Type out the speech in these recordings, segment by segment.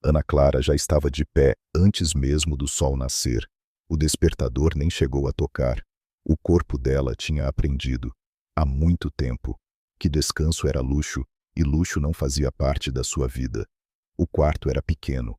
Ana Clara já estava de pé antes mesmo do sol nascer. O despertador nem chegou a tocar. O corpo dela tinha aprendido, há muito tempo, que descanso era luxo, e luxo não fazia parte da sua vida. O quarto era pequeno,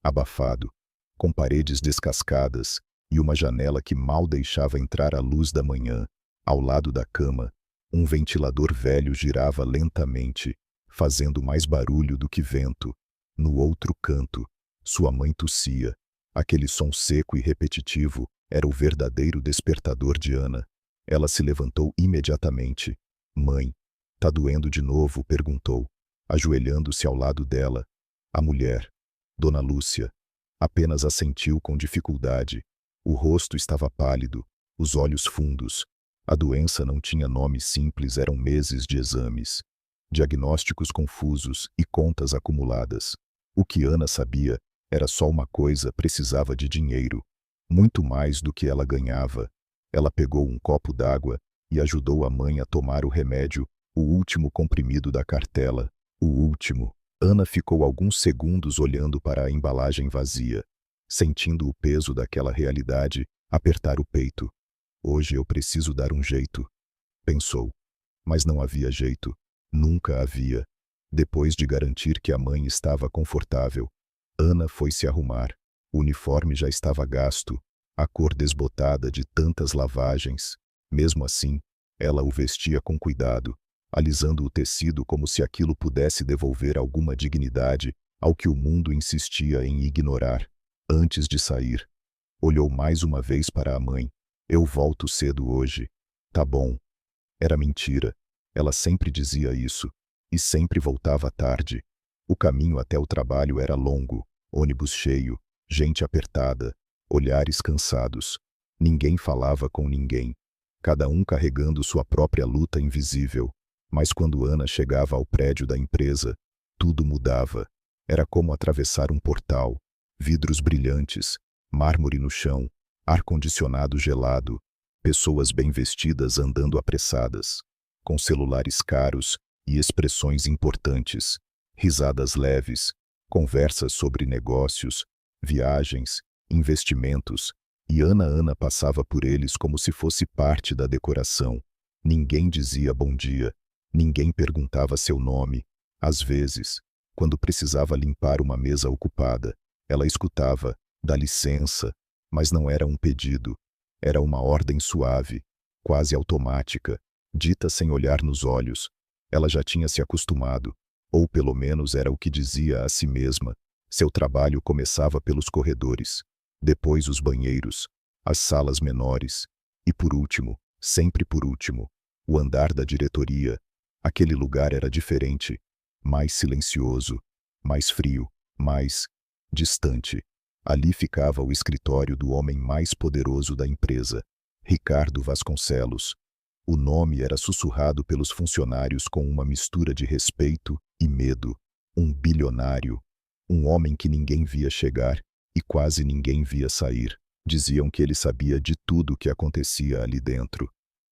abafado, com paredes descascadas e uma janela que mal deixava entrar a luz da manhã. Ao lado da cama, um ventilador velho girava lentamente, fazendo mais barulho do que vento. No outro canto, sua mãe tossia. Aquele som seco e repetitivo era o verdadeiro despertador de Ana. Ela se levantou imediatamente. Mãe, tá doendo de novo? Perguntou, ajoelhando-se ao lado dela. A mulher, Dona Lúcia, apenas assentiu com dificuldade. O rosto estava pálido, os olhos fundos. A doença não tinha nome simples, eram meses de exames, diagnósticos confusos e contas acumuladas. O que Ana sabia era só uma coisa: precisava de dinheiro, muito mais do que ela ganhava. Ela pegou um copo d'água e ajudou a mãe a tomar o remédio, o último comprimido da cartela. O último. Ana ficou alguns segundos olhando para a embalagem vazia, sentindo o peso daquela realidade apertar o peito. Hoje eu preciso dar um jeito, pensou. Mas não havia jeito. Nunca havia. Depois de garantir que a mãe estava confortável, Ana foi se arrumar. O uniforme já estava gasto, a cor desbotada de tantas lavagens. Mesmo assim, ela o vestia com cuidado, alisando o tecido como se aquilo pudesse devolver alguma dignidade ao que o mundo insistia em ignorar. Antes de sair, olhou mais uma vez para a mãe. Eu volto cedo hoje. Tá bom. Era mentira. Ela sempre dizia isso. E sempre voltava tarde. O caminho até o trabalho era longo, ônibus cheio, gente apertada, olhares cansados. Ninguém falava com ninguém, cada um carregando sua própria luta invisível. Mas quando Ana chegava ao prédio da empresa, tudo mudava. Era como atravessar um portal. Vidros brilhantes, mármore no chão, ar-condicionado gelado, pessoas bem vestidas andando apressadas, com celulares caros e expressões importantes, risadas leves, conversas sobre negócios, viagens, investimentos, e Ana passava por eles como se fosse parte da decoração. Ninguém dizia bom dia, ninguém perguntava seu nome. Às vezes, quando precisava limpar uma mesa ocupada, ela escutava, dá licença, mas não era um pedido, era uma ordem suave, quase automática, dita sem olhar nos olhos. Ela já tinha se acostumado, ou pelo menos era o que dizia a si mesma. Seu trabalho começava pelos corredores, depois os banheiros, as salas menores, e por último, sempre por último, o andar da diretoria. Aquele lugar era diferente, mais silencioso, mais frio, mais distante. Ali ficava o escritório do homem mais poderoso da empresa, Ricardo Vasconcelos. O nome era sussurrado pelos funcionários com uma mistura de respeito e medo. Um bilionário, um homem que ninguém via chegar e quase ninguém via sair. Diziam que ele sabia de tudo o que acontecia ali dentro.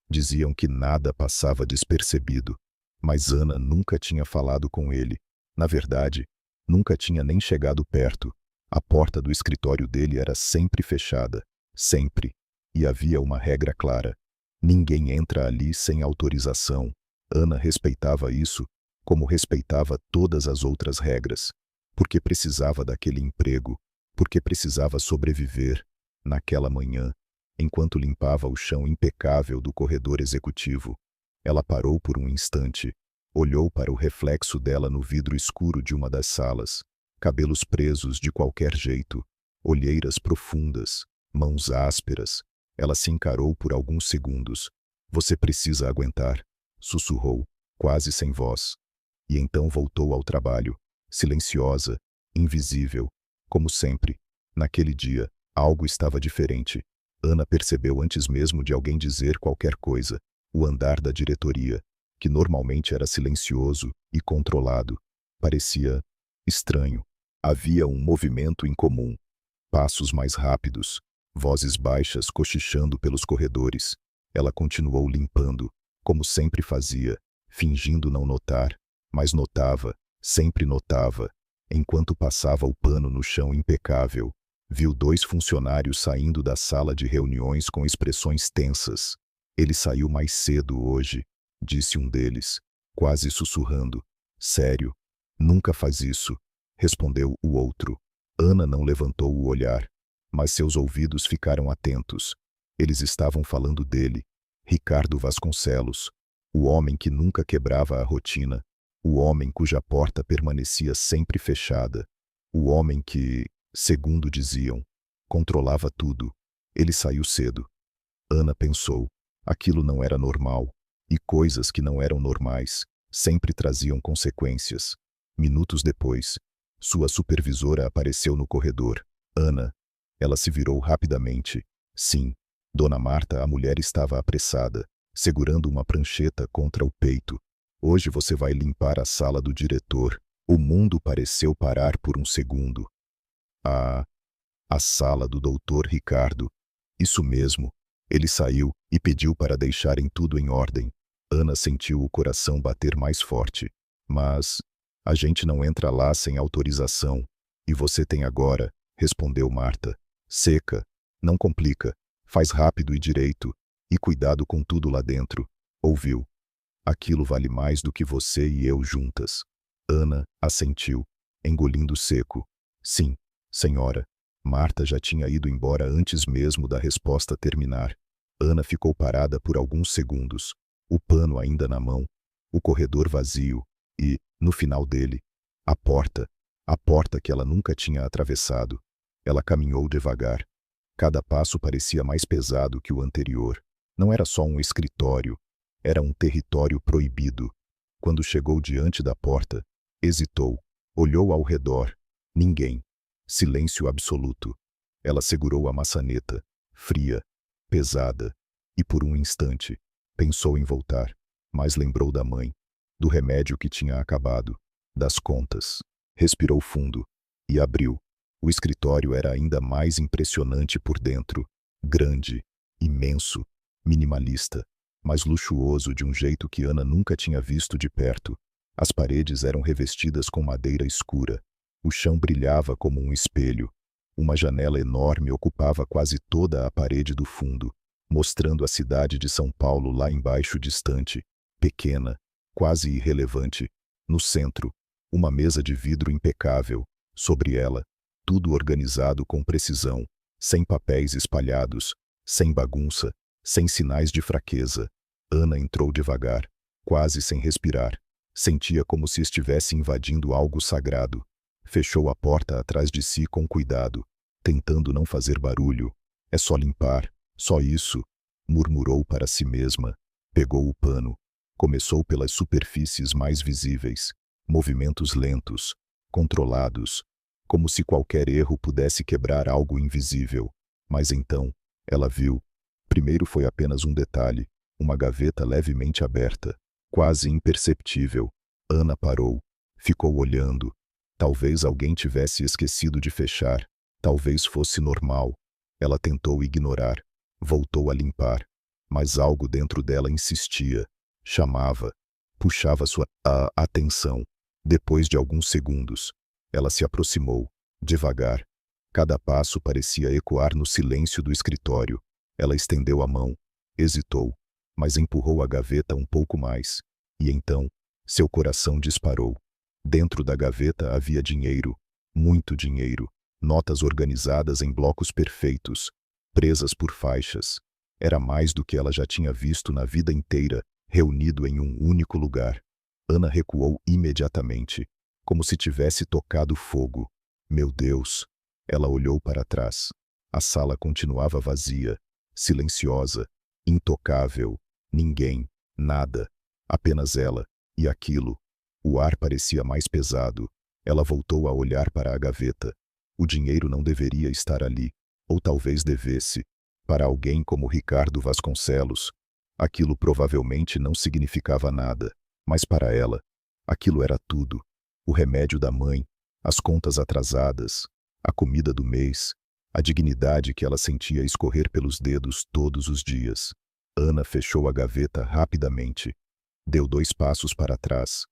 Diziam que nada passava despercebido. Mas Ana nunca tinha falado com ele. Na verdade, nunca tinha nem chegado perto. A porta do escritório dele era sempre fechada, sempre. E havia uma regra clara: ninguém entra ali sem autorização. Ana respeitava isso, como respeitava todas as outras regras, porque precisava daquele emprego, porque precisava sobreviver. Naquela manhã, enquanto limpava o chão impecável do corredor executivo, ela parou por um instante, olhou para o reflexo dela no vidro escuro de uma das salas. Cabelos presos de qualquer jeito, olheiras profundas, mãos ásperas. Ela se encarou por alguns segundos. Você precisa aguentar, sussurrou, quase sem voz. E então voltou ao trabalho, silenciosa, invisível, como sempre. Naquele dia, algo estava diferente. Ana percebeu antes mesmo de alguém dizer qualquer coisa. O andar da diretoria, que normalmente era silencioso e controlado, parecia estranho. Havia um movimento incomum. Passos mais rápidos, vozes baixas cochichando pelos corredores. Ela continuou limpando, como sempre fazia, fingindo não notar, mas notava, sempre notava. Enquanto passava o pano no chão impecável, viu 2 funcionários saindo da sala de reuniões com expressões tensas. Ele saiu mais cedo hoje, disse um deles, quase sussurrando. Sério? Nunca faz isso, respondeu o outro. Ana não levantou o olhar, mas seus ouvidos ficaram atentos. Eles estavam falando dele, Ricardo Vasconcelos, o homem que nunca quebrava a rotina, o homem cuja porta permanecia sempre fechada, o homem que, segundo diziam, controlava tudo. Ele saiu cedo. Ana pensou, aquilo não era normal, e coisas que não eram normais sempre traziam consequências. Minutos depois, sua supervisora apareceu no corredor. Ana. Ela se virou rapidamente. Sim, Dona Marta, a mulher estava apressada, segurando uma prancheta contra o peito. Hoje você vai limpar a sala do diretor. O mundo pareceu parar por um segundo. A sala do doutor Ricardo. Isso mesmo. Ele saiu e pediu para deixarem tudo em ordem. Ana sentiu o coração bater mais forte. Mas a gente não entra lá sem autorização. E você tem agora, respondeu Marta. Seca. Não complica. Faz rápido e direito. E cuidado com tudo lá dentro. Ouviu? Aquilo vale mais do que você e eu juntas. Ana assentiu, engolindo seco. Sim, senhora. Marta já tinha ido embora antes mesmo da resposta terminar. Ana ficou parada por alguns segundos, o pano ainda na mão, o corredor vazio e, no final dele, a porta que ela nunca tinha atravessado. Ela caminhou devagar. Cada passo parecia mais pesado que o anterior. Não era só um escritório, era um território proibido. Quando chegou diante da porta, hesitou, olhou ao redor. Ninguém. Silêncio absoluto. Ela segurou a maçaneta, fria, pesada, e por um instante, pensou em voltar, mas lembrou da mãe, do remédio que tinha acabado, das contas. Respirou fundo e abriu. O escritório era ainda mais impressionante por dentro, grande, imenso, minimalista, mas luxuoso de um jeito que Ana nunca tinha visto de perto. As paredes eram revestidas com madeira escura. O chão brilhava como um espelho. Uma janela enorme ocupava quase toda a parede do fundo, mostrando a cidade de São Paulo lá embaixo distante, pequena, quase irrelevante. No centro, uma mesa de vidro impecável. Sobre ela, tudo organizado com precisão, sem papéis espalhados, sem bagunça, sem sinais de fraqueza. Ana entrou devagar, quase sem respirar. Sentia como se estivesse invadindo algo sagrado. Fechou a porta atrás de si com cuidado, tentando não fazer barulho. É só limpar, só isso, murmurou para si mesma. Pegou o pano. Começou pelas superfícies mais visíveis. Movimentos lentos, controlados, como se qualquer erro pudesse quebrar algo invisível. Mas então, ela viu. Primeiro foi apenas um detalhe, uma gaveta levemente aberta, quase imperceptível. Ana parou, ficou olhando. Talvez alguém tivesse esquecido de fechar, talvez fosse normal. Ela tentou ignorar, voltou a limpar, mas algo dentro dela insistia, chamava, puxava sua atenção. Depois de alguns segundos, ela se aproximou, devagar. Cada passo parecia ecoar no silêncio do escritório. Ela estendeu a mão, hesitou, mas empurrou a gaveta um pouco mais. E então, seu coração disparou. Dentro da gaveta havia dinheiro, muito dinheiro, notas organizadas em blocos perfeitos, presas por faixas. Era mais do que ela já tinha visto na vida inteira, reunido em um único lugar. Ana recuou imediatamente, como se tivesse tocado fogo. Meu Deus! Ela olhou para trás. A sala continuava vazia, silenciosa, intocável. Ninguém, nada, apenas ela e aquilo. O ar parecia mais pesado. Ela voltou a olhar para a gaveta. O dinheiro não deveria estar ali, ou talvez devesse. Para alguém como Ricardo Vasconcelos, aquilo provavelmente não significava nada, mas para ela, aquilo era tudo. O remédio da mãe, as contas atrasadas, a comida do mês, a dignidade que ela sentia escorrer pelos dedos todos os dias. Ana fechou a gaveta rapidamente. Deu 2 passos para trás.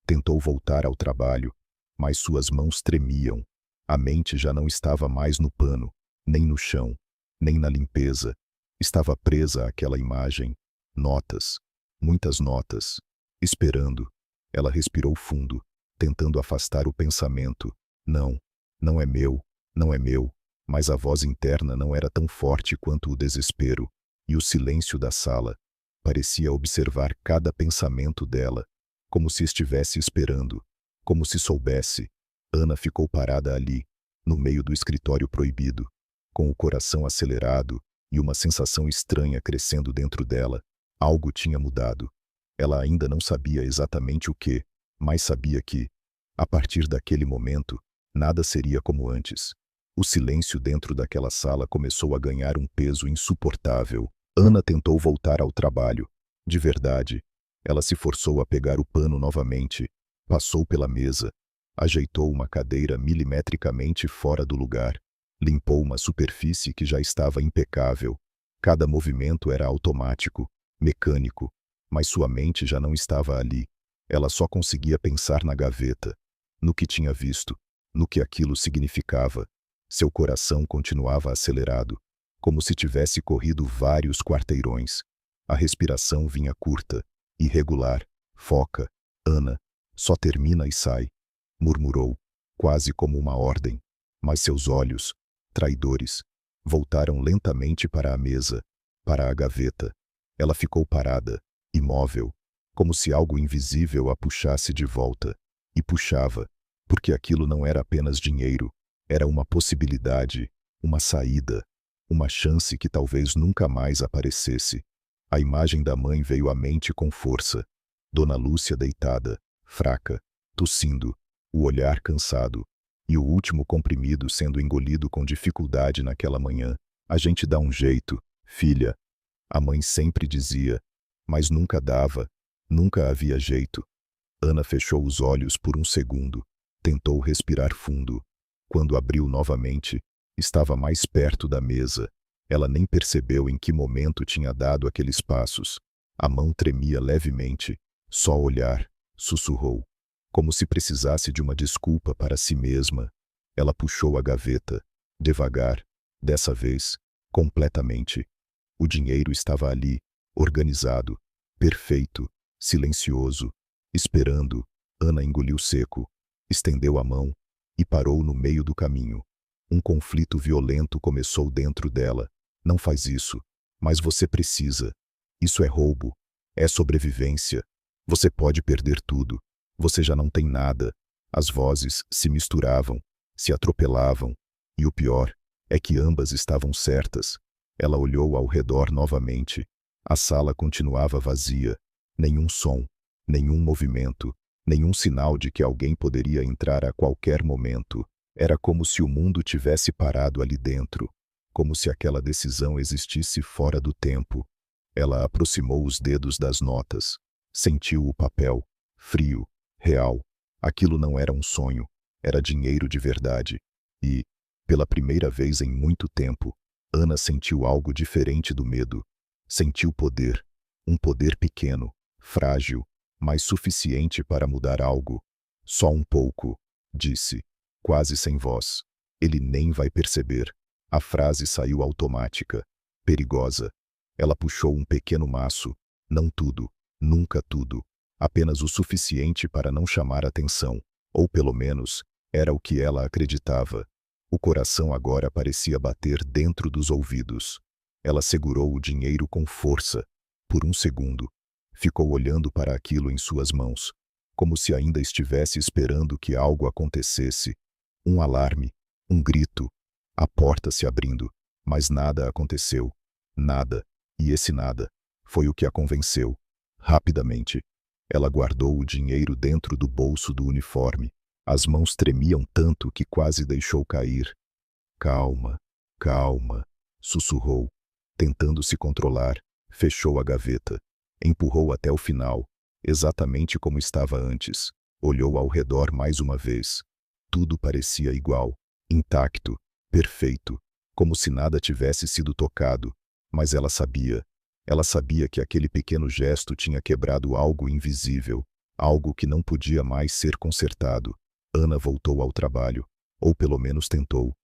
Tentou voltar ao trabalho, mas suas mãos tremiam. A mente já não estava mais no pano, nem no chão, nem na limpeza. Estava presa àquela imagem. Notas, muitas notas. Esperando. Ela respirou fundo, tentando afastar o pensamento. Não, não é meu, não é meu. Mas a voz interna não era tão forte quanto o desespero. E o silêncio da sala parecia observar cada pensamento dela, como se estivesse esperando, como se soubesse. Ana ficou parada ali, no meio do escritório proibido, com o coração acelerado e uma sensação estranha crescendo dentro dela. Algo tinha mudado. Ela ainda não sabia exatamente o que, mas sabia que, a partir daquele momento, nada seria como antes. O silêncio dentro daquela sala começou a ganhar um peso insuportável. Ana tentou voltar ao trabalho. De verdade. Ela se forçou a pegar o pano novamente, passou pela mesa, ajeitou uma cadeira milimetricamente fora do lugar, limpou uma superfície que já estava impecável. Cada movimento era automático, mecânico, mas sua mente já não estava ali. Ela só conseguia pensar na gaveta, no que tinha visto, no que aquilo significava. Seu coração continuava acelerado, como se tivesse corrido vários quarteirões. A respiração vinha curta, irregular. Foca, Ana, só termina e sai, murmurou, quase como uma ordem. Mas seus olhos, traidores, voltaram lentamente para a mesa, para a gaveta. Ela ficou parada, imóvel, como se algo invisível a puxasse de volta. E puxava, porque aquilo não era apenas dinheiro, era uma possibilidade, uma saída, uma chance que talvez nunca mais aparecesse. A imagem da mãe veio à mente com força. Dona Lúcia deitada, fraca, tossindo, o olhar cansado, e o último comprimido sendo engolido com dificuldade naquela manhã. A gente dá um jeito, filha. A mãe sempre dizia, mas nunca dava, nunca havia jeito. Ana fechou os olhos por um segundo, tentou respirar fundo. Quando abriu novamente, estava mais perto da mesa. Ela nem percebeu em que momento tinha dado aqueles passos. A mão tremia levemente. Só olhar, sussurrou, como se precisasse de uma desculpa para si mesma. Ela puxou a gaveta, devagar, dessa vez, completamente. O dinheiro estava ali, organizado, perfeito, silencioso, esperando. Ana engoliu seco, estendeu a mão e parou no meio do caminho. Um conflito violento começou dentro dela. Não faz isso, mas você precisa. Isso é roubo, é sobrevivência. Você pode perder tudo. Você já não tem nada. As vozes se misturavam, se atropelavam, e o pior é que ambas estavam certas. Ela olhou ao redor novamente. A sala continuava vazia. Nenhum som, nenhum movimento, nenhum sinal de que alguém poderia entrar a qualquer momento. Era como se o mundo tivesse parado ali dentro, como se aquela decisão existisse fora do tempo. Ela aproximou os dedos das notas. Sentiu o papel, frio, real. Aquilo não era um sonho, era dinheiro de verdade. E, pela primeira vez em muito tempo, Ana sentiu algo diferente do medo. Sentiu poder, um poder pequeno, frágil, mas suficiente para mudar algo. Só um pouco, disse, quase sem voz. Ele nem vai perceber. A frase saiu automática, perigosa. Ela puxou um pequeno maço, não tudo, nunca tudo, apenas o suficiente para não chamar atenção, ou pelo menos, era o que ela acreditava. O coração agora parecia bater dentro dos ouvidos. Ela segurou o dinheiro com força. Por um segundo, ficou olhando para aquilo em suas mãos, como se ainda estivesse esperando que algo acontecesse. Um alarme, um grito, a porta se abrindo, mas nada aconteceu. Nada, e esse nada foi o que a convenceu. Rapidamente, ela guardou o dinheiro dentro do bolso do uniforme. As mãos tremiam tanto que quase deixou cair. Calma, calma, sussurrou, tentando se controlar. Fechou a gaveta, empurrou até o final, exatamente como estava antes. Olhou ao redor mais uma vez. Tudo parecia igual, intacto, perfeito, como se nada tivesse sido tocado. Mas ela sabia que aquele pequeno gesto tinha quebrado algo invisível, algo que não podia mais ser consertado. Ana voltou ao trabalho, ou pelo menos tentou.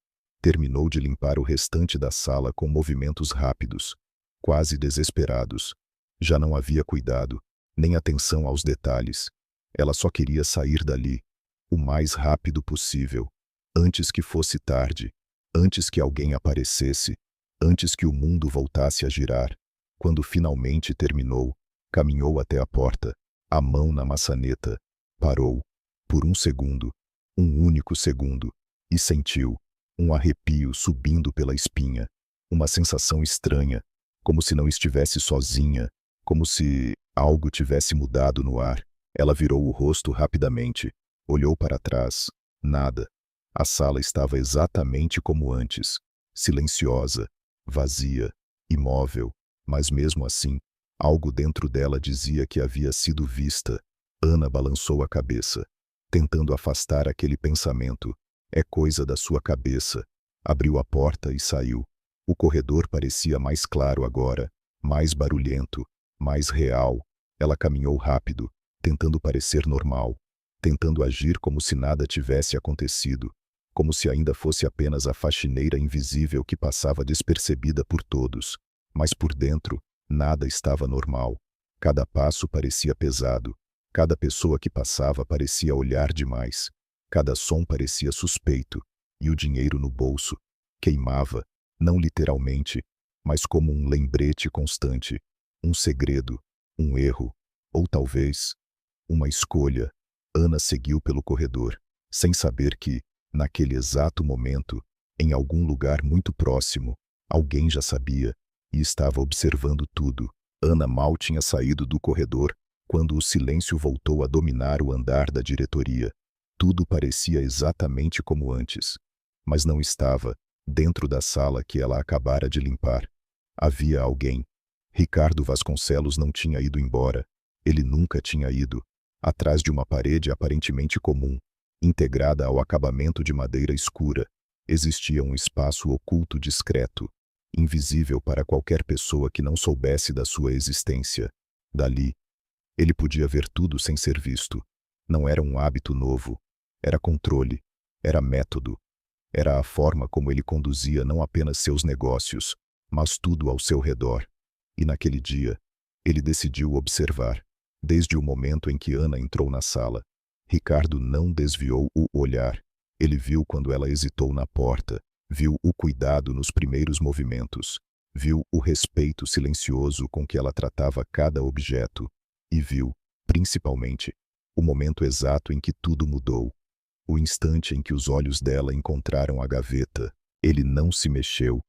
Terminou de limpar o restante da sala com movimentos rápidos, quase desesperados. Já não havia cuidado, nem atenção aos detalhes. Ela só queria sair dali, o mais rápido possível, antes que fosse tarde, antes que alguém aparecesse, antes que o mundo voltasse a girar. Quando finalmente terminou, caminhou até a porta, a mão na maçaneta, parou, por um segundo, um único segundo, e sentiu um arrepio subindo pela espinha, uma sensação estranha, como se não estivesse sozinha, como se algo tivesse mudado no ar. Ela virou o rosto rapidamente, olhou para trás, nada. A sala estava exatamente como antes, silenciosa, vazia, imóvel, mas mesmo assim, algo dentro dela dizia que havia sido vista. Ana balançou a cabeça, tentando afastar aquele pensamento. É coisa da sua cabeça. Abriu a porta e saiu. O corredor parecia mais claro agora, mais barulhento, mais real. Ela caminhou rápido, tentando parecer normal, tentando agir como se nada tivesse acontecido, como se ainda fosse apenas a faxineira invisível que passava despercebida por todos. Mas por dentro, nada estava normal. Cada passo parecia pesado, cada pessoa que passava parecia olhar demais, cada som parecia suspeito, e o dinheiro no bolso queimava, não literalmente, mas como um lembrete constante, um segredo, um erro, ou talvez uma escolha. Ana seguiu pelo corredor, sem saber que, naquele exato momento, em algum lugar muito próximo, alguém já sabia e estava observando tudo. Ana mal tinha saído do corredor quando o silêncio voltou a dominar o andar da diretoria. Tudo parecia exatamente como antes, mas não estava, dentro da sala que ela acabara de limpar. Havia alguém. Ricardo Vasconcelos não tinha ido embora. Ele nunca tinha ido. Atrás de uma parede aparentemente comum, integrada ao acabamento de madeira escura, existia um espaço oculto discreto, invisível para qualquer pessoa que não soubesse da sua existência. Dali, ele podia ver tudo sem ser visto. Não era um hábito novo. Era controle. Era método. Era a forma como ele conduzia não apenas seus negócios, mas tudo ao seu redor. E naquele dia, ele decidiu observar. Desde o momento em que Ana entrou na sala, Ricardo não desviou o olhar. Ele viu quando ela hesitou na porta, viu o cuidado nos primeiros movimentos, viu o respeito silencioso com que ela tratava cada objeto, e viu, principalmente, o momento exato em que tudo mudou. O instante em que os olhos dela encontraram a gaveta. Ele não se mexeu,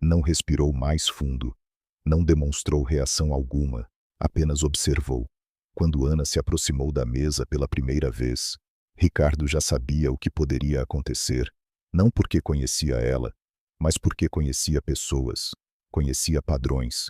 não respirou mais fundo, não demonstrou reação alguma, apenas observou. Quando Ana se aproximou da mesa pela primeira vez, Ricardo já sabia o que poderia acontecer, não porque conhecia ela, mas porque conhecia pessoas, conhecia padrões,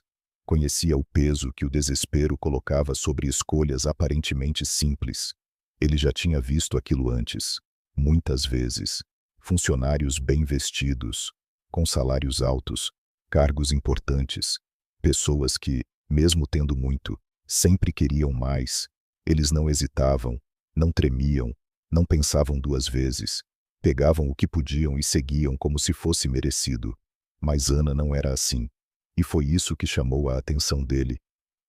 conhecia o peso que o desespero colocava sobre escolhas aparentemente simples. Ele já tinha visto aquilo antes, muitas vezes. Funcionários bem vestidos, com salários altos, cargos importantes, pessoas que, mesmo tendo muito, sempre queriam mais. Eles não hesitavam, não tremiam, não pensavam duas vezes. Pegavam o que podiam e seguiam como se fosse merecido. Mas Ana não era assim. E foi isso que chamou a atenção dele.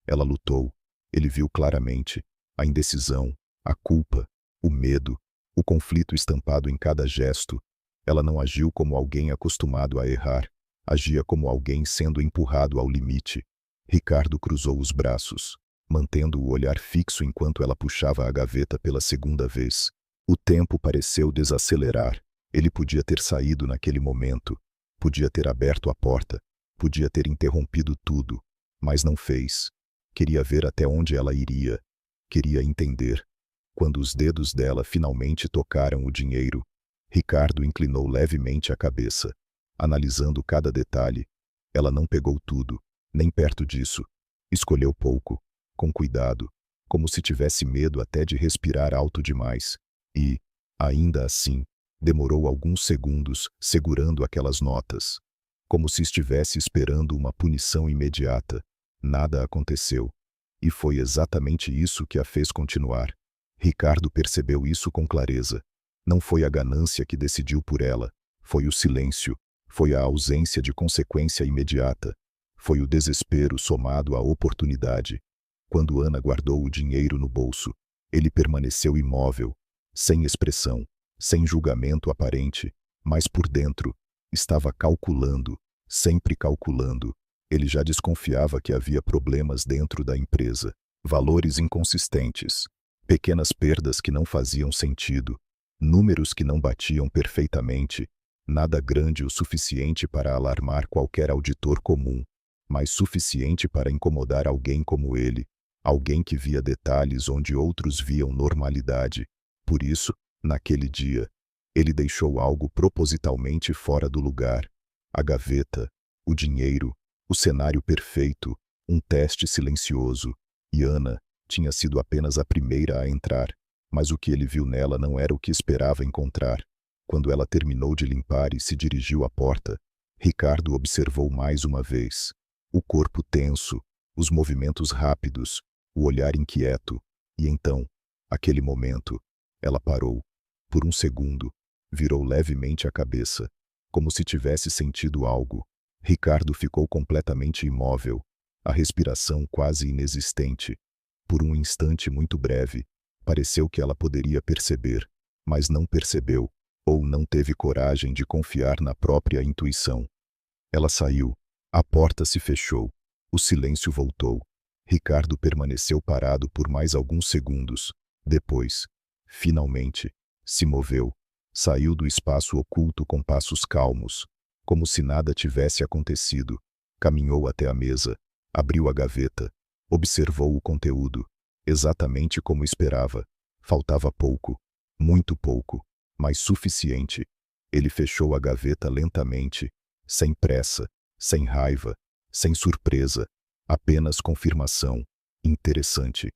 Ela lutou. Ele viu claramente a indecisão, a culpa, o medo, o conflito estampado em cada gesto. Ela não agiu como alguém acostumado a errar. Agia como alguém sendo empurrado ao limite. Ricardo cruzou os braços, mantendo o olhar fixo enquanto ela puxava a gaveta pela segunda vez. O tempo pareceu desacelerar. Ele podia ter saído naquele momento, podia ter aberto a porta, podia ter interrompido tudo, mas não fez. Queria ver até onde ela iria. Queria entender. Quando os dedos dela finalmente tocaram o dinheiro, Ricardo inclinou levemente a cabeça, analisando cada detalhe. Ela não pegou tudo, nem perto disso. Escolheu pouco, com cuidado, como se tivesse medo até de respirar alto demais. E, ainda assim, demorou alguns segundos segurando aquelas notas, como se estivesse esperando uma punição imediata. Nada aconteceu. E foi exatamente isso que a fez continuar. Ricardo percebeu isso com clareza. Não foi a ganância que decidiu por ela, foi o silêncio, foi a ausência de consequência imediata, foi o desespero somado à oportunidade. Quando Ana guardou o dinheiro no bolso, ele permaneceu imóvel, sem expressão, sem julgamento aparente, mas por dentro, estava calculando, sempre calculando. Ele já desconfiava que havia problemas dentro da empresa, valores inconsistentes, pequenas perdas que não faziam sentido, números que não batiam perfeitamente, nada grande o suficiente para alarmar qualquer auditor comum, mas suficiente para incomodar alguém como ele, alguém que via detalhes onde outros viam normalidade. Por isso, naquele dia, ele deixou algo propositalmente fora do lugar: a gaveta, o dinheiro, o cenário perfeito, um teste silencioso. E Ana tinha sido apenas a primeira a entrar, mas o que ele viu nela não era o que esperava encontrar. Quando ela terminou de limpar e se dirigiu à porta, Ricardo observou mais uma vez. O corpo tenso, os movimentos rápidos, o olhar inquieto. E então, aquele momento, ela parou. Por um segundo, virou levemente a cabeça, como se tivesse sentido algo. Ricardo ficou completamente imóvel, a respiração quase inexistente. Por um instante muito breve, pareceu que ela poderia perceber, mas não percebeu, ou não teve coragem de confiar na própria intuição. Ela saiu. A porta se fechou. O silêncio voltou. Ricardo permaneceu parado por mais alguns segundos. Depois, finalmente, se moveu. Saiu do espaço oculto com passos calmos, como se nada tivesse acontecido. Caminhou até a mesa, abriu a gaveta, observou o conteúdo, exatamente como esperava. Faltava pouco, muito pouco, mas suficiente. Ele fechou a gaveta lentamente, sem pressa, sem raiva, sem surpresa, apenas confirmação. Interessante,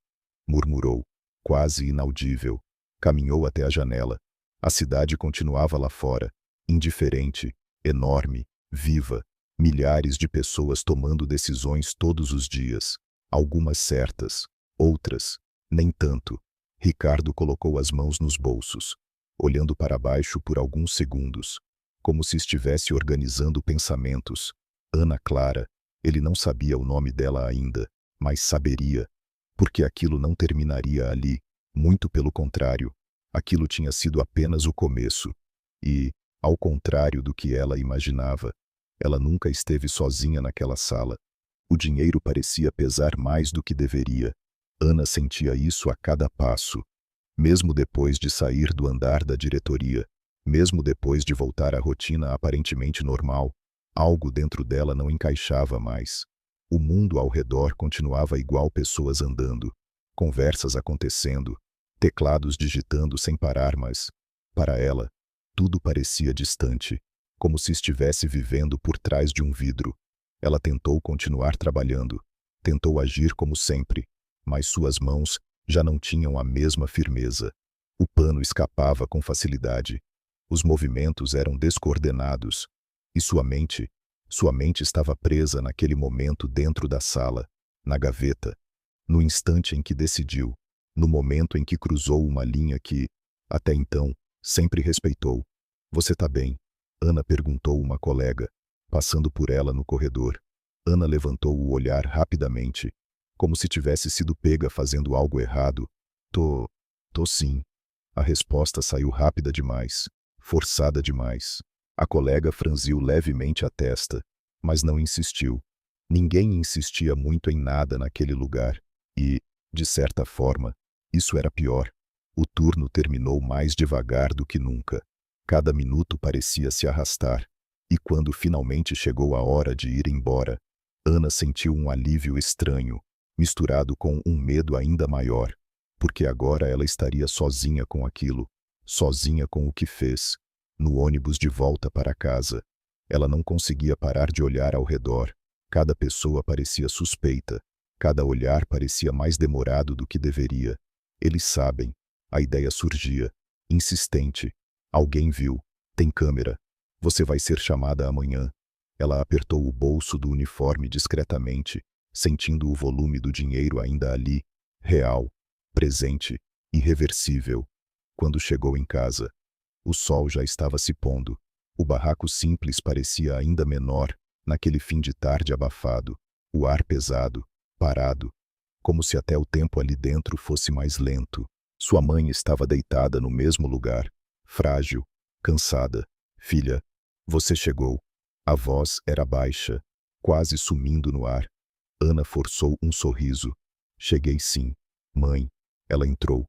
murmurou, quase inaudível. Caminhou até a janela. A cidade continuava lá fora, indiferente, enorme, viva, milhares de pessoas tomando decisões todos os dias, algumas certas, outras, nem tanto. Ricardo colocou as mãos nos bolsos, olhando para baixo por alguns segundos, como se estivesse organizando pensamentos. Ana Clara, ele não sabia o nome dela ainda, mas saberia, porque aquilo não terminaria ali, muito pelo contrário, aquilo tinha sido apenas o começo. E, ao contrário do que ela imaginava, ela nunca esteve sozinha naquela sala. O dinheiro parecia pesar mais do que deveria. Ana sentia isso a cada passo. Mesmo depois de sair do andar da diretoria, mesmo depois de voltar à rotina aparentemente normal, algo dentro dela não encaixava mais. O mundo ao redor continuava igual, pessoas andando, conversas acontecendo, teclados digitando sem parar, mas, para ela, tudo parecia distante, como se estivesse vivendo por trás de um vidro. Ela tentou continuar trabalhando, tentou agir como sempre, mas suas mãos já não tinham a mesma firmeza. O pano escapava com facilidade. Os movimentos eram descoordenados. E sua mente estava presa naquele momento dentro da sala, na gaveta, no instante em que decidiu, no momento em que cruzou uma linha que, até então, sempre respeitou. Você tá bem? Ana perguntou uma colega, passando por ela no corredor. Ana levantou o olhar rapidamente, como se tivesse sido pega fazendo algo errado. Tô sim. A resposta saiu rápida demais, forçada demais. A colega franziu levemente a testa, mas não insistiu. Ninguém insistia muito em nada naquele lugar. E, de certa forma, isso era pior. O turno terminou mais devagar do que nunca. Cada minuto parecia se arrastar. E quando finalmente chegou a hora de ir embora, Ana sentiu um alívio estranho, misturado com um medo ainda maior, porque agora ela estaria sozinha com aquilo, sozinha com o que fez. No ônibus de volta para casa, ela não conseguia parar de olhar ao redor. Cada pessoa parecia suspeita, cada olhar parecia mais demorado do que deveria. Eles sabem. A ideia surgia, insistente. Alguém viu. Tem câmera. Você vai ser chamada amanhã. Ela apertou o bolso do uniforme discretamente, sentindo o volume do dinheiro ainda ali, real, presente, irreversível. Quando chegou em casa, O sol já estava se pondo. O barraco simples parecia ainda menor, naquele fim de tarde abafado, o ar pesado, parado, como se até o tempo ali dentro fosse mais lento. Sua mãe estava deitada no mesmo lugar, frágil, cansada. Filha, você chegou. A voz era baixa, quase sumindo no ar. Ana forçou um sorriso. Cheguei sim, mãe. Ela entrou,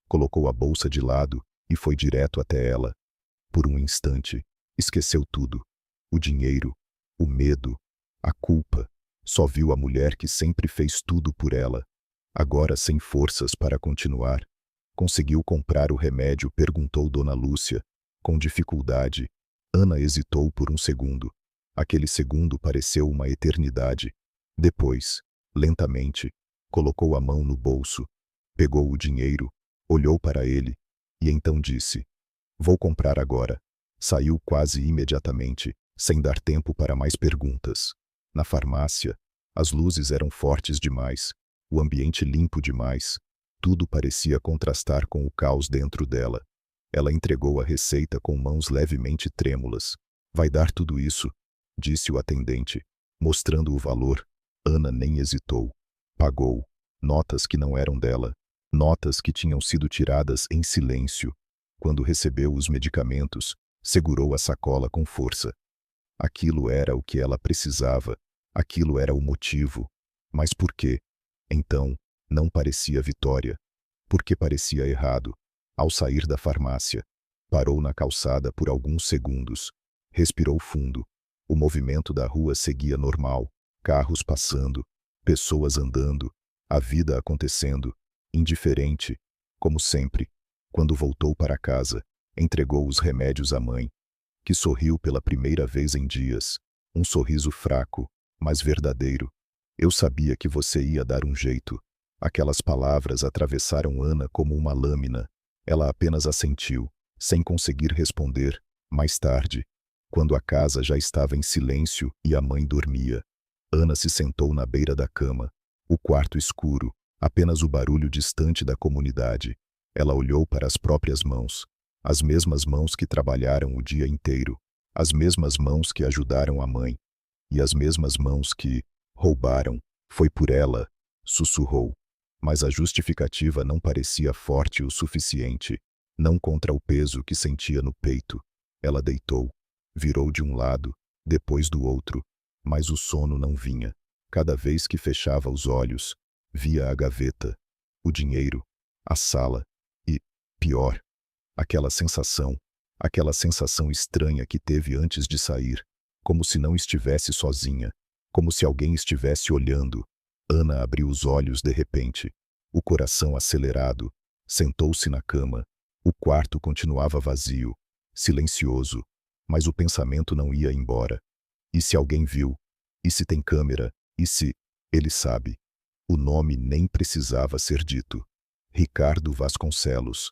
colocou a bolsa de lado e foi direto até ela. Por um instante, esqueceu tudo. O dinheiro, o medo, a culpa. Só viu a mulher que sempre fez tudo por ela. Agora sem forças para continuar. Conseguiu comprar o remédio? Perguntou Dona Lúcia, com dificuldade. Ana hesitou por um segundo. Aquele segundo pareceu uma eternidade. Depois, lentamente, colocou a mão no bolso, pegou o dinheiro, olhou para ele, e então disse: Vou comprar agora. Saiu quase imediatamente, sem dar tempo para mais perguntas. Na farmácia, as luzes eram fortes demais, o ambiente limpo demais. Tudo parecia contrastar com o caos dentro dela. Ela entregou a receita com mãos levemente trêmulas. Vai dar tudo isso? Disse o atendente, mostrando o valor. Ana nem hesitou. Pagou. Notas que não eram dela. Notas que tinham sido tiradas em silêncio. Quando recebeu os medicamentos, segurou a sacola com força. Aquilo era o que ela precisava. Aquilo era o motivo. Mas por quê? Então, não parecia vitória. Porque parecia errado. Ao sair da farmácia, parou na calçada por alguns segundos. Respirou fundo. O movimento da rua seguia normal. Carros passando, pessoas andando, a vida acontecendo, indiferente, como sempre. Quando voltou para casa, entregou os remédios à mãe, que sorriu pela primeira vez em dias. Um sorriso fraco, mas verdadeiro. Eu sabia que você ia dar um jeito. Aquelas palavras atravessaram Ana como uma lâmina. Ela apenas assentiu, sem conseguir responder. Mais tarde, quando a casa já estava em silêncio e a mãe dormia, Ana se sentou na beira da cama. O quarto escuro, apenas o barulho distante da comunidade. Ela olhou para as próprias mãos. As mesmas mãos que trabalharam o dia inteiro. As mesmas mãos que ajudaram a mãe. E as mesmas mãos que roubaram. Foi por ela, sussurrou. Mas a justificativa não parecia forte o suficiente. Não contra o peso que sentia no peito. Ela deitou. Virou de um lado, depois do outro. Mas o sono não vinha. Cada vez que fechava os olhos, via a gaveta, o dinheiro, a sala e, pior, aquela sensação estranha que teve antes de sair, como se não estivesse sozinha, como se alguém estivesse olhando. Ana abriu os olhos de repente, o coração acelerado, sentou-se na cama. O quarto continuava vazio, silencioso, mas o pensamento não ia embora. E se alguém viu? E se tem câmera? E se ele sabe? O nome nem precisava ser dito. Ricardo Vasconcelos.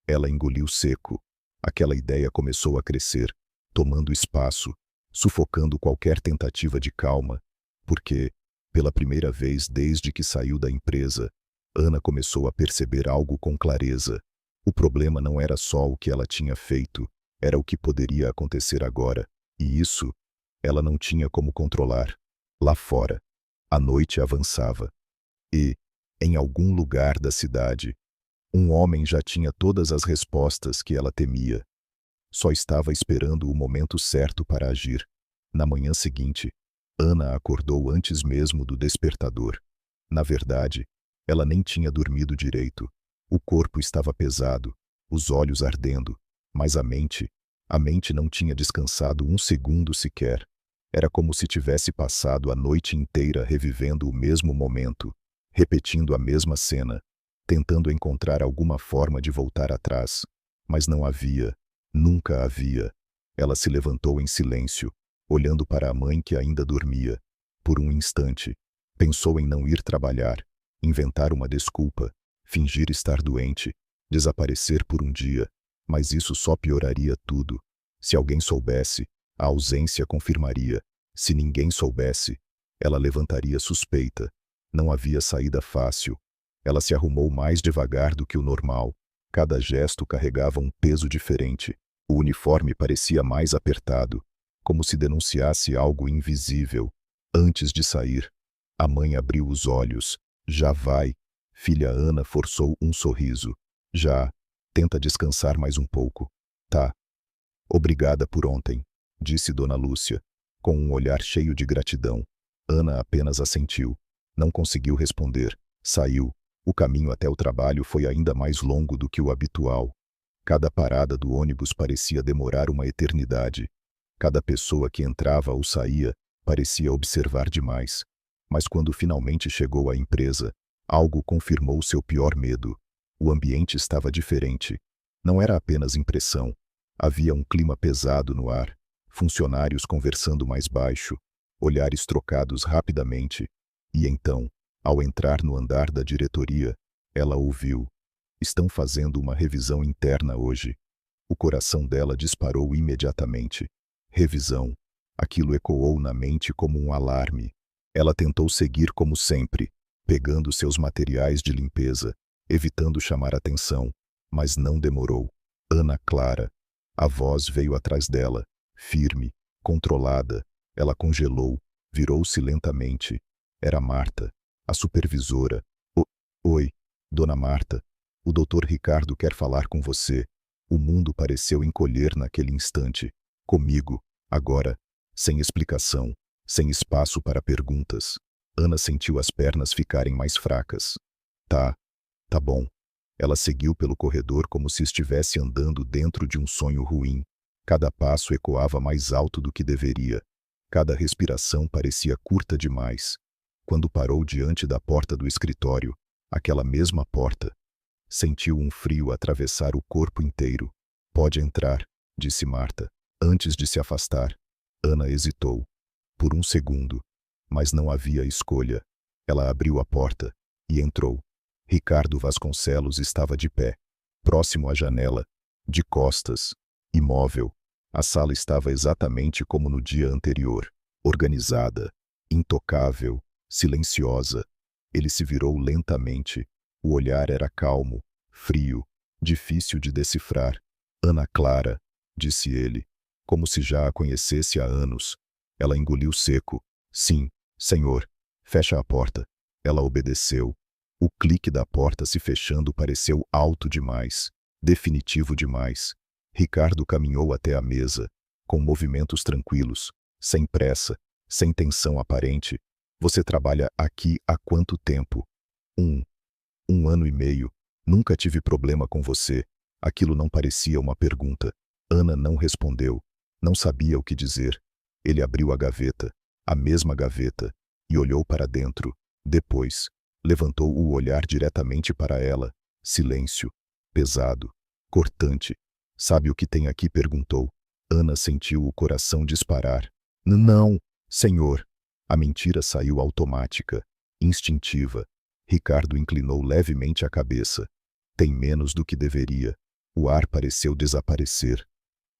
Ela engoliu seco. Aquela ideia começou a crescer, tomando espaço, sufocando qualquer tentativa de calma, porque, pela primeira vez desde que saiu da empresa, Ana começou a perceber algo com clareza. O problema não era só o que ela tinha feito, era o que poderia acontecer agora, e isso ela não tinha como controlar. Lá fora, a noite avançava. E, em algum lugar da cidade, um homem já tinha todas as respostas que ela temia. Só estava esperando o momento certo para agir. Na manhã seguinte, Ana acordou antes mesmo do despertador. Na verdade, ela nem tinha dormido direito. O corpo estava pesado, os olhos ardendo, mas a mente não tinha descansado um segundo sequer. Era como se tivesse passado a noite inteira revivendo o mesmo momento, repetindo a mesma cena, tentando encontrar alguma forma de voltar atrás. Mas não havia, nunca havia. Ela se levantou em silêncio, olhando para a mãe que ainda dormia. Por um instante, pensou em não ir trabalhar, inventar uma desculpa, fingir estar doente, desaparecer por um dia, mas isso só pioraria tudo. Se alguém soubesse, a ausência confirmaria. Se ninguém soubesse, ela levantaria suspeita. Não havia saída fácil. Ela se arrumou mais devagar do que o normal. Cada gesto carregava um peso diferente. O uniforme parecia mais apertado, como se denunciasse algo invisível. Antes de sair, a mãe abriu os olhos. Já vai. Filha Ana forçou um sorriso. Já. Tenta descansar mais um pouco. Tá. Obrigada por ontem, disse Dona Lúcia, com um olhar cheio de gratidão. Ana apenas assentiu. Não conseguiu responder. Saiu. O caminho até o trabalho foi ainda mais longo do que o habitual. Cada parada do ônibus parecia demorar uma eternidade. Cada pessoa que entrava ou saía parecia observar demais. Mas quando finalmente chegou à empresa, algo confirmou seu pior medo. O ambiente estava diferente. Não era apenas impressão. Havia um clima pesado no ar, funcionários conversando mais baixo, olhares trocados rapidamente. E então, ao entrar no andar da diretoria, ela ouviu: estão fazendo uma revisão interna hoje. O coração dela disparou imediatamente. Revisão. Aquilo ecoou na mente como um alarme. Ela tentou seguir como sempre, pegando seus materiais de limpeza, evitando chamar atenção, mas não demorou. Ana Clara. A voz veio atrás dela, firme, controlada. Ela congelou, virou-se lentamente. Era Marta, a supervisora. Oi, Dona Marta. O Dr. Ricardo quer falar com você. O mundo pareceu encolher naquele instante. Comigo, agora, sem explicação, sem espaço para perguntas. Ana sentiu as pernas ficarem mais fracas. Tá bom. Ela seguiu pelo corredor como se estivesse andando dentro de um sonho ruim. Cada passo ecoava mais alto do que deveria. Cada respiração parecia curta demais. Quando parou diante da porta do escritório, aquela mesma porta, sentiu um frio atravessar o corpo inteiro. Pode entrar, disse Marta, antes de se afastar. Ana hesitou. Por um segundo. Mas não havia escolha. Ela abriu a porta e entrou. Ricardo Vasconcelos estava de pé, próximo à janela, de costas, imóvel. A sala estava exatamente como no dia anterior, organizada, intocável, silenciosa. Ele se virou lentamente. O olhar era calmo, frio, difícil de decifrar. Ana Clara, disse ele, como se já a conhecesse há anos. Ela engoliu seco. Sim, senhor. Fecha a porta. Ela obedeceu. O clique da porta se fechando pareceu alto demais, definitivo demais. Ricardo caminhou até a mesa, com movimentos tranquilos, sem pressa, sem tensão aparente. Você trabalha aqui há quanto tempo? Um ano e meio. Nunca tive problema com você. Aquilo não parecia uma pergunta. Ana não respondeu. Não sabia o que dizer. Ele abriu a gaveta, a mesma gaveta, e olhou para dentro. Depois, levantou o olhar diretamente para ela. Silêncio. Pesado. Cortante. Sabe o que tem aqui? Perguntou. Ana sentiu o coração disparar. Não, senhor. A mentira saiu automática, instintiva. Ricardo inclinou levemente a cabeça. Tem menos do que deveria. O ar pareceu desaparecer.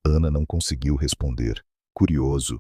Ana não conseguiu responder. Curioso,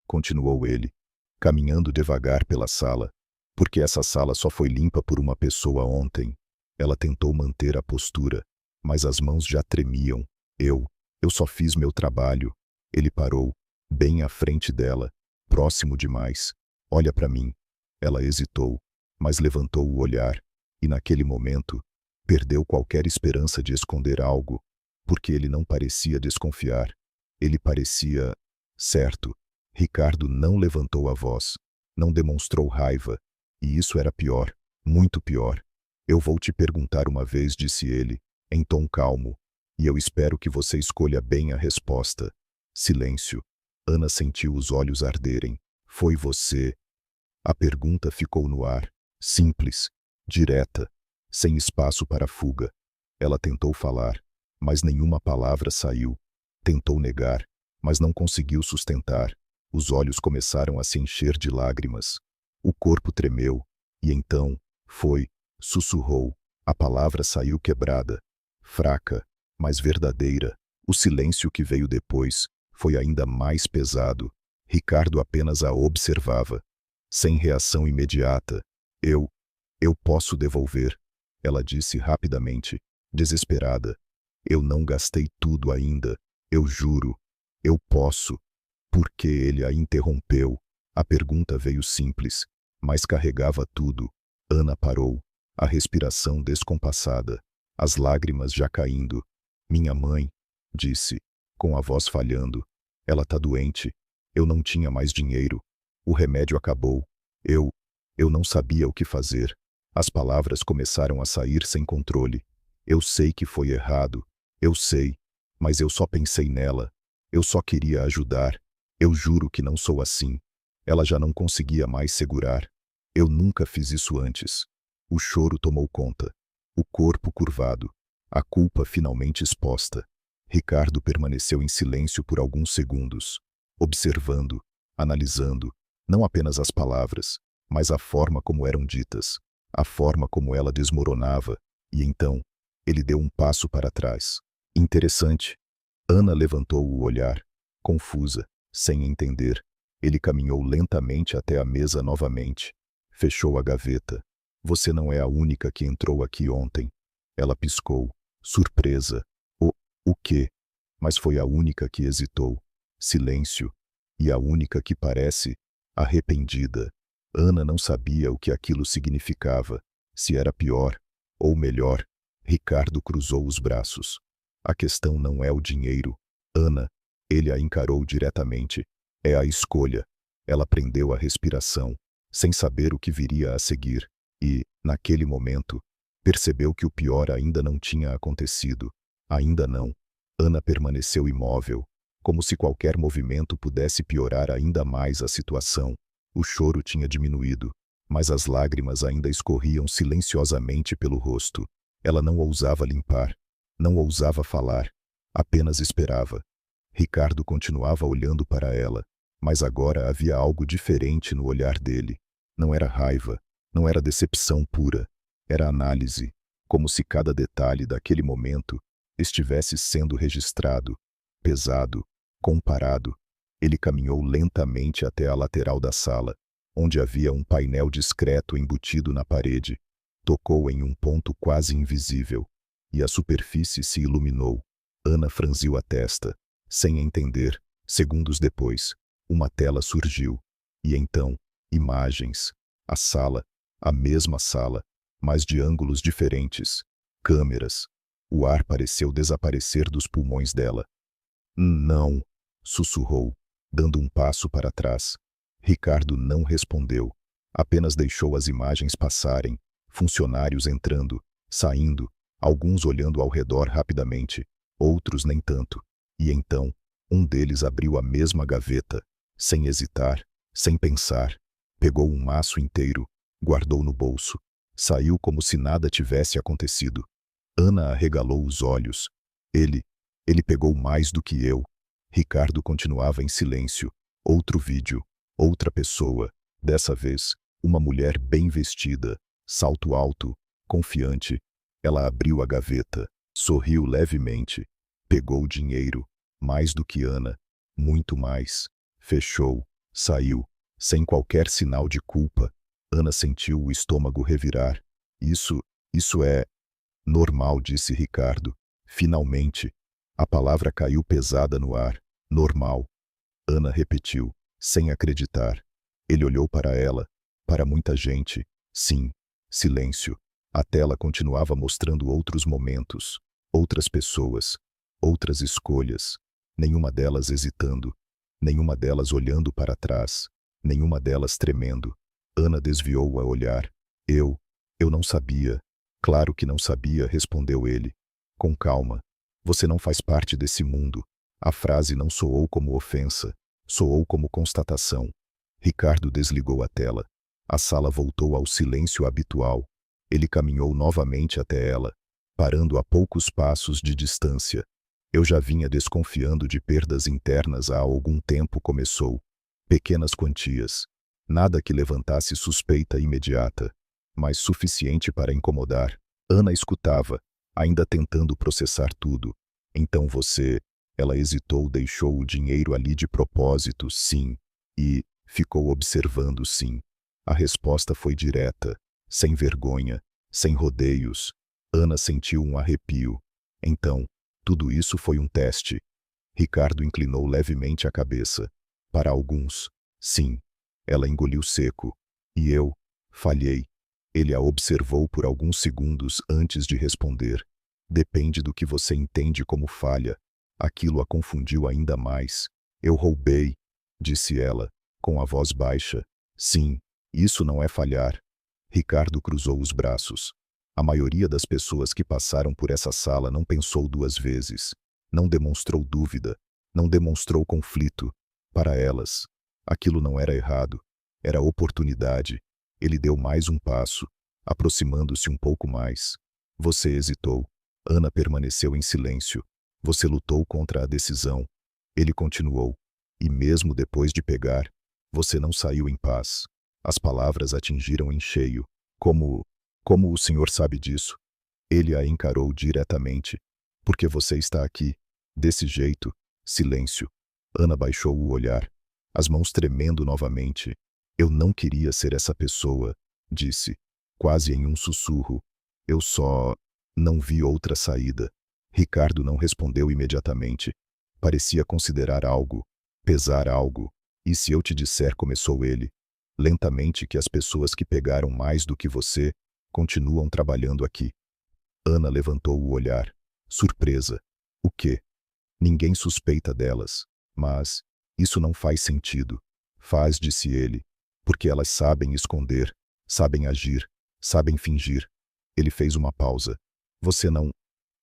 continuou ele, caminhando devagar pela sala. Porque essa sala só foi limpa por uma pessoa ontem. Ela tentou manter a postura, mas as mãos já tremiam. Eu só fiz meu trabalho. Ele parou, bem à frente dela, próximo demais. Olha para mim. Ela hesitou, mas levantou o olhar, e naquele momento, perdeu qualquer esperança de esconder algo, porque ele não parecia desconfiar. Ele parecia certo. Ricardo não levantou a voz, não demonstrou raiva, e isso era pior, muito pior. Eu vou te perguntar uma vez, disse ele, em tom calmo, e eu espero que você escolha bem a resposta. Silêncio. Ana sentiu os olhos arderem. Foi você? A pergunta ficou no ar, simples, direta, sem espaço para fuga. Ela tentou falar, mas nenhuma palavra saiu. Tentou negar, mas não conseguiu sustentar. Os olhos começaram a se encher de lágrimas. O corpo tremeu, e então, sussurrou. A palavra saiu quebrada, fraca, mas verdadeira. O silêncio que veio depois foi ainda mais pesado. Ricardo apenas a observava, sem reação imediata. Eu posso devolver, ela disse rapidamente, desesperada. Eu não gastei tudo ainda. Eu juro. Eu posso. Por que ele a interrompeu? A pergunta veio simples, mas carregava tudo. Ana parou, a respiração descompassada, as lágrimas já caindo. Minha mãe, disse, com a voz falhando. Ela tá doente. Eu não tinha mais dinheiro. O remédio acabou. Eu não sabia o que fazer. As palavras começaram a sair sem controle. Eu sei que foi errado. Eu sei. Mas eu só pensei nela. Eu só queria ajudar. Eu juro que não sou assim. Ela já não conseguia mais segurar. Eu nunca fiz isso antes. O choro tomou conta. O corpo curvado. A culpa finalmente exposta. Ricardo permaneceu em silêncio por alguns segundos, observando, analisando, não apenas as palavras, mas a forma como eram ditas, a forma como ela desmoronava, e então, ele deu um passo para trás. Interessante. Ana levantou o olhar, confusa, sem entender. Ele caminhou lentamente até a mesa novamente. Fechou a gaveta. Você não é a única que entrou aqui ontem. Ela piscou, surpresa. O quê? Mas foi a única que hesitou. Silêncio. E a única que parece arrependida. Ana não sabia o que aquilo significava, se era pior ou melhor. Ricardo cruzou os braços. A questão não é o dinheiro, Ana. Ele a encarou diretamente. É a escolha. Ela prendeu a respiração, sem saber o que viria a seguir, e, naquele momento, percebeu que o pior ainda não tinha acontecido. Ainda não. Ana permaneceu imóvel, como se qualquer movimento pudesse piorar ainda mais a situação. O choro tinha diminuído, mas as lágrimas ainda escorriam silenciosamente pelo rosto. Ela não ousava limpar, não ousava falar, apenas esperava. Ricardo continuava olhando para ela, mas agora havia algo diferente no olhar dele. Não era raiva, não era decepção pura, era análise, como se cada detalhe daquele momento estivesse sendo registrado, pesado, comparado. Ele caminhou lentamente até a lateral da sala, onde havia um painel discreto embutido na parede. Tocou em um ponto quase invisível, e a superfície se iluminou. Ana franziu a testa, sem entender. Segundos depois, uma tela surgiu. E então, imagens. A sala, a mesma sala, mas de ângulos diferentes. Câmeras. O ar pareceu desaparecer dos pulmões dela. Não, sussurrou, dando um passo para trás. Ricardo não respondeu. Apenas deixou as imagens passarem, funcionários entrando, saindo, alguns olhando ao redor rapidamente, outros nem tanto. E então, um deles abriu a mesma gaveta, sem hesitar, sem pensar. Pegou um maço inteiro, guardou no bolso. Saiu como se nada tivesse acontecido. Ana arregalou os olhos. Ele pegou mais do que eu. Ricardo continuava em silêncio. Outro vídeo, outra pessoa. Dessa vez, uma mulher bem vestida, salto alto, confiante. Ela abriu a gaveta, sorriu levemente. Pegou o dinheiro, mais do que Ana, muito mais. Fechou, saiu, sem qualquer sinal de culpa. Ana sentiu o estômago revirar. Isso é normal, disse Ricardo. Finalmente. A palavra caiu pesada no ar. Normal. Ana repetiu, sem acreditar. Ele olhou para ela, para muita gente. Sim. Silêncio. A tela continuava mostrando outros momentos, outras pessoas, outras escolhas. Nenhuma delas hesitando, nenhuma delas olhando para trás, nenhuma delas tremendo. Ana desviou a olhar. Eu não sabia. Claro que não sabia, respondeu ele. Com calma. Você não faz parte desse mundo. A frase não soou como ofensa, soou como constatação. Ricardo desligou a tela. A sala voltou ao silêncio habitual. Ele caminhou novamente até ela, parando a poucos passos de distância. Eu já vinha desconfiando de perdas internas há algum tempo, começou. Pequenas quantias. Nada que levantasse suspeita imediata, mas suficiente para incomodar. Ana escutava, ainda tentando processar tudo. Então você... Ela hesitou, deixou o dinheiro ali de propósito, sim. E ficou observando, sim. A resposta foi direta, sem vergonha, sem rodeios. Ana sentiu um arrepio. Então, tudo isso foi um teste. Ricardo inclinou levemente a cabeça. Para alguns, sim. Ela engoliu seco. E eu? Falhei. Ele a observou por alguns segundos antes de responder. Depende do que você entende como falha. Aquilo a confundiu ainda mais. Eu roubei, disse ela, com a voz baixa. Sim, isso não é falhar. Ricardo cruzou os braços. A maioria das pessoas que passaram por essa sala não pensou duas vezes. Não demonstrou dúvida. Não demonstrou conflito. Para elas, aquilo não era errado. Era oportunidade. Ele deu mais um passo, aproximando-se um pouco mais. Você hesitou. Ana permaneceu em silêncio. Você lutou contra a decisão. Ele continuou. E mesmo depois de pegar, você não saiu em paz. As palavras atingiram em cheio. Como o senhor sabe disso? Ele a encarou diretamente. Porque você está aqui. Desse jeito. Silêncio. Ana baixou o olhar, as mãos tremendo novamente. Eu não queria ser essa pessoa, disse, quase em um sussurro. Eu só não vi outra saída. Ricardo não respondeu imediatamente. Parecia considerar algo, pesar algo. E se eu te disser, começou ele, lentamente, que as pessoas que pegaram mais do que você continuam trabalhando aqui. Ana levantou o olhar, surpresa. O quê? Ninguém suspeita delas. Mas isso não faz sentido. Faz, disse ele, porque elas sabem esconder, sabem agir, sabem fingir. Ele fez uma pausa. Você não...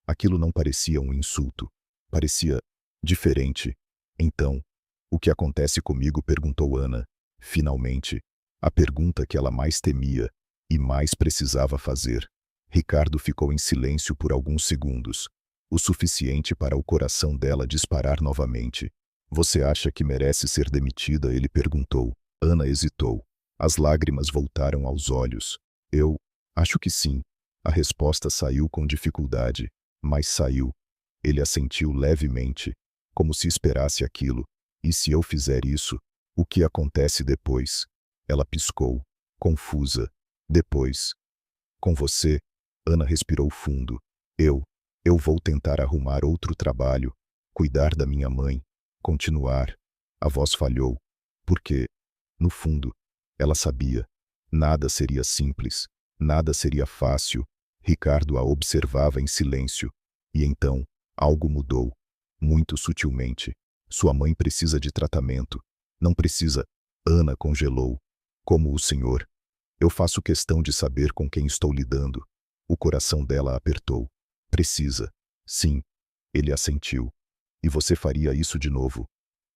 Aquilo não parecia um insulto. Parecia diferente. Então, o que acontece comigo? Perguntou Ana. Finalmente, a pergunta que ela mais temia e mais precisava fazer. Ricardo ficou em silêncio por alguns segundos, o suficiente para o coração dela disparar novamente. Você acha que merece ser demitida? Ele perguntou. Ana hesitou. As lágrimas voltaram aos olhos. Eu acho que sim. A resposta saiu com dificuldade, mas saiu. Ele assentiu levemente, como se esperasse aquilo. E se eu fizer isso, o que acontece depois? Ela piscou, confusa. Depois. Com você? Ana respirou fundo. Eu vou tentar arrumar outro trabalho, cuidar da minha mãe. Continuar. A voz falhou. Porque, no fundo, ela sabia. Nada seria simples. Nada seria fácil. Ricardo a observava em silêncio. E então, algo mudou. Muito sutilmente. Sua mãe precisa de tratamento. Não precisa. Ana congelou. Como o senhor? Eu faço questão de saber com quem estou lidando. O coração dela apertou. Precisa. Sim. Ele assentiu. E você faria isso de novo?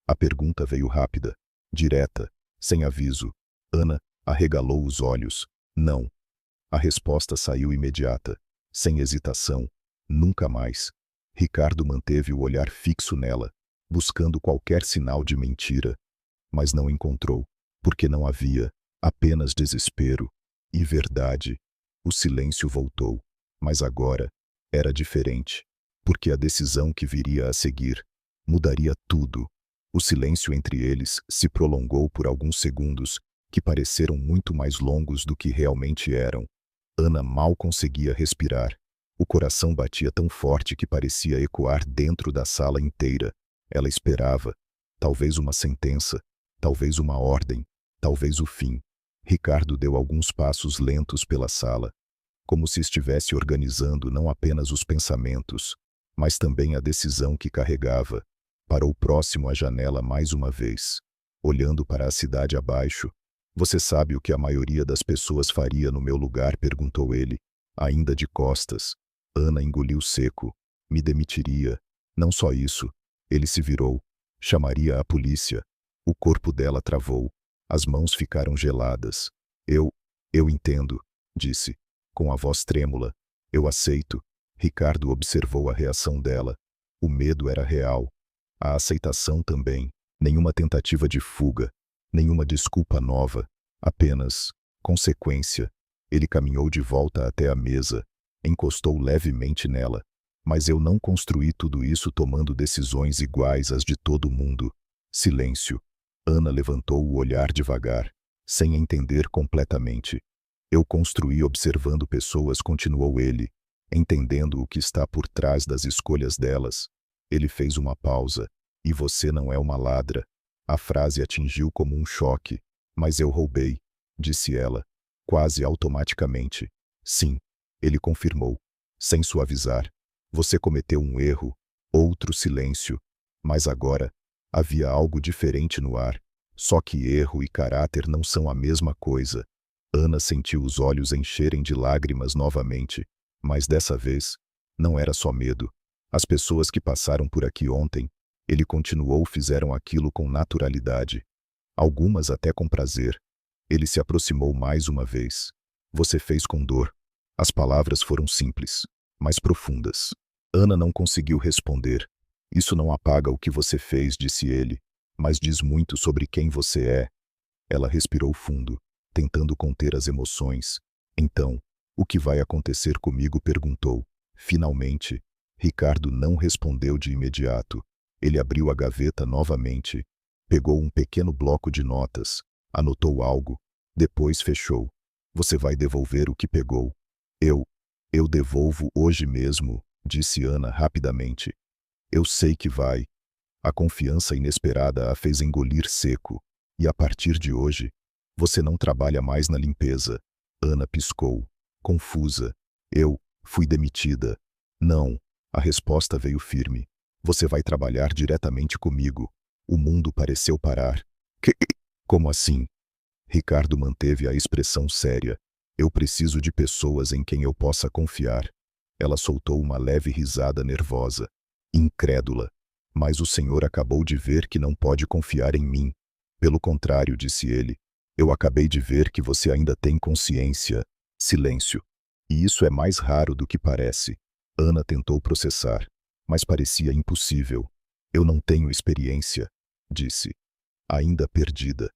A pergunta veio rápida, direta, sem aviso. Ana arregalou os olhos. Não. A resposta saiu imediata, sem hesitação. Nunca mais. Ricardo manteve o olhar fixo nela, buscando qualquer sinal de mentira. Mas não encontrou, porque não havia, apenas desespero e verdade. O silêncio voltou, mas agora era diferente, porque a decisão que viria a seguir mudaria tudo. O silêncio entre eles se prolongou por alguns segundos, que pareceram muito mais longos do que realmente eram. Ana mal conseguia respirar. O coração batia tão forte que parecia ecoar dentro da sala inteira. Ela esperava. Talvez uma sentença, talvez uma ordem, talvez o fim. Ricardo deu alguns passos lentos pela sala, como se estivesse organizando não apenas os pensamentos, mas também a decisão que carregava. Parou próximo à janela mais uma vez, olhando para a cidade abaixo. Você sabe o que a maioria das pessoas faria no meu lugar? Perguntou ele, ainda de costas. Ana engoliu seco. Me demitiria. Não só isso. Ele se virou. Chamaria a polícia. O corpo dela travou. As mãos ficaram geladas. Eu entendo, disse, com a voz trêmula. Eu aceito. Ricardo observou a reação dela. O medo era real. A aceitação também. Nenhuma tentativa de fuga. Nenhuma desculpa nova. Apenas consequência. Ele caminhou de volta até a mesa. Encostou levemente nela. Mas eu não construí tudo isso tomando decisões iguais às de todo mundo. Silêncio. Ana levantou o olhar devagar, sem entender completamente. Eu construí observando pessoas, continuou ele, entendendo o que está por trás das escolhas delas. Ele fez uma pausa. E você não é uma ladra. A frase atingiu como um choque. Mas eu roubei, disse ela, quase automaticamente. Sim, ele confirmou, sem suavizar. Você cometeu um erro. Outro silêncio. Mas agora, havia algo diferente no ar. Só que erro e caráter não são a mesma coisa. Ana sentiu os olhos encherem de lágrimas novamente. Mas dessa vez, não era só medo. As pessoas que passaram por aqui ontem, ele continuou, fizeram aquilo com naturalidade. Algumas até com prazer. Ele se aproximou mais uma vez. Você fez com dor. As palavras foram simples, mas profundas. Ana não conseguiu responder. Isso não apaga o que você fez, disse ele, mas diz muito sobre quem você é. Ela respirou fundo, tentando conter as emoções. Então, o que vai acontecer comigo? Perguntou. Finalmente, Ricardo não respondeu de imediato. Ele abriu a gaveta novamente, pegou um pequeno bloco de notas, anotou algo, depois fechou. Você vai devolver o que pegou? Eu devolvo hoje mesmo, disse Ana rapidamente. Eu sei que vai. A confiança inesperada a fez engolir seco. E a partir de hoje, você não trabalha mais na limpeza. Ana piscou, confusa. Eu fui demitida. Não. A resposta veio firme. Você vai trabalhar diretamente comigo. O mundo pareceu parar. Como assim? Ricardo manteve a expressão séria. Eu preciso de pessoas em quem eu possa confiar. Ela soltou uma leve risada nervosa. Incrédula. Mas o senhor acabou de ver que não pode confiar em mim. Pelo contrário, disse ele. Eu acabei de ver que você ainda tem consciência. Silêncio. E isso é mais raro do que parece. Ana tentou processar, mas parecia impossível. Eu não tenho experiência, disse. Ainda perdida.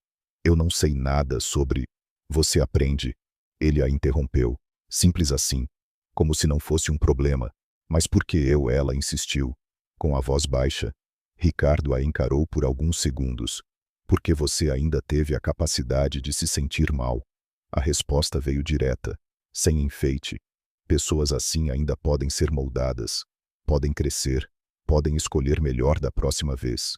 Eu não sei nada sobre... Você aprende. Ele a interrompeu. Simples assim. Como se não fosse um problema. Mas por que eu? Ela insistiu. Com a voz baixa. Ricardo a encarou por alguns segundos. Porque você ainda teve a capacidade de se sentir mal. A resposta veio direta, sem enfeite. Pessoas assim ainda podem ser moldadas. Podem crescer. Podem escolher melhor da próxima vez.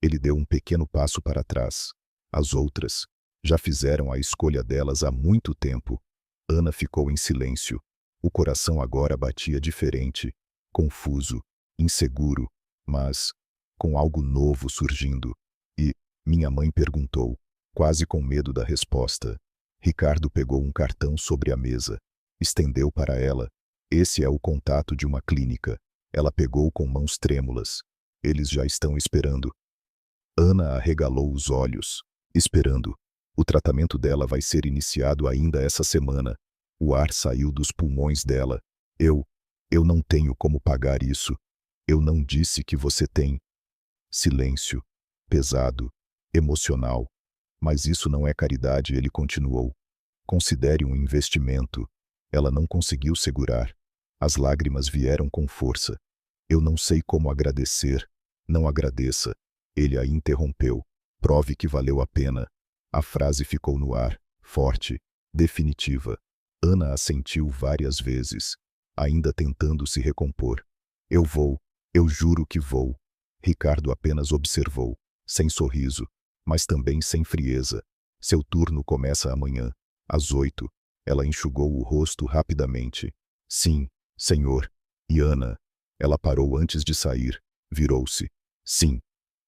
Ele deu um pequeno passo para trás. As outras já fizeram a escolha delas há muito tempo. Ana ficou em silêncio. O coração agora batia diferente, confuso, inseguro, mas com algo novo surgindo. E minha mãe perguntou, quase com medo da resposta. Ricardo pegou um cartão sobre a mesa, estendeu para ela. Esse é o contato de uma clínica. Ela pegou com mãos trêmulas. Eles já estão esperando. Ana arregalou os olhos. Esperando. O tratamento dela vai ser iniciado ainda essa semana. O ar saiu dos pulmões dela. Eu não tenho como pagar isso. Eu não disse que você tem. Silêncio. Pesado. Emocional. Mas isso não é caridade, ele continuou. Considere um investimento. Ela não conseguiu segurar. As lágrimas vieram com força. Eu não sei como agradecer. Não agradeça. Ele a interrompeu. Prove que valeu a pena. A frase ficou no ar, forte, definitiva. Ana assentiu várias vezes, ainda tentando se recompor. Eu juro que vou. Ricardo apenas observou, sem sorriso, mas também sem frieza. Seu turno começa amanhã, às 8. Ela enxugou o rosto rapidamente. Sim, senhor. E Ana? Ela parou antes de sair, virou-se. Sim.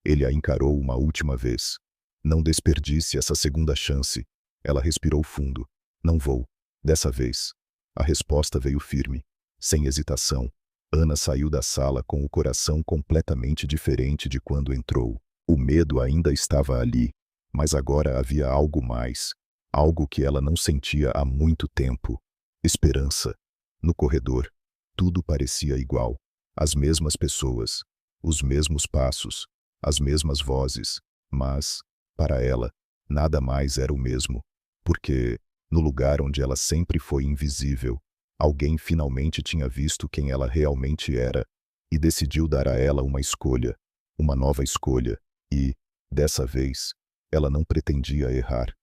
Ele a encarou uma última vez. Não desperdice essa segunda chance. Ela respirou fundo. Não vou. Dessa vez. A resposta veio firme, sem hesitação. Ana saiu da sala com o coração completamente diferente de quando entrou. O medo ainda estava ali, mas agora havia algo mais. Algo que ela não sentia há muito tempo. Esperança. No corredor, tudo parecia igual. As mesmas pessoas, os mesmos passos, as mesmas vozes, mas, para ela, nada mais era o mesmo, porque, no lugar onde ela sempre foi invisível, alguém finalmente tinha visto quem ela realmente era e decidiu dar a ela uma escolha, uma nova escolha, e, dessa vez, ela não pretendia errar.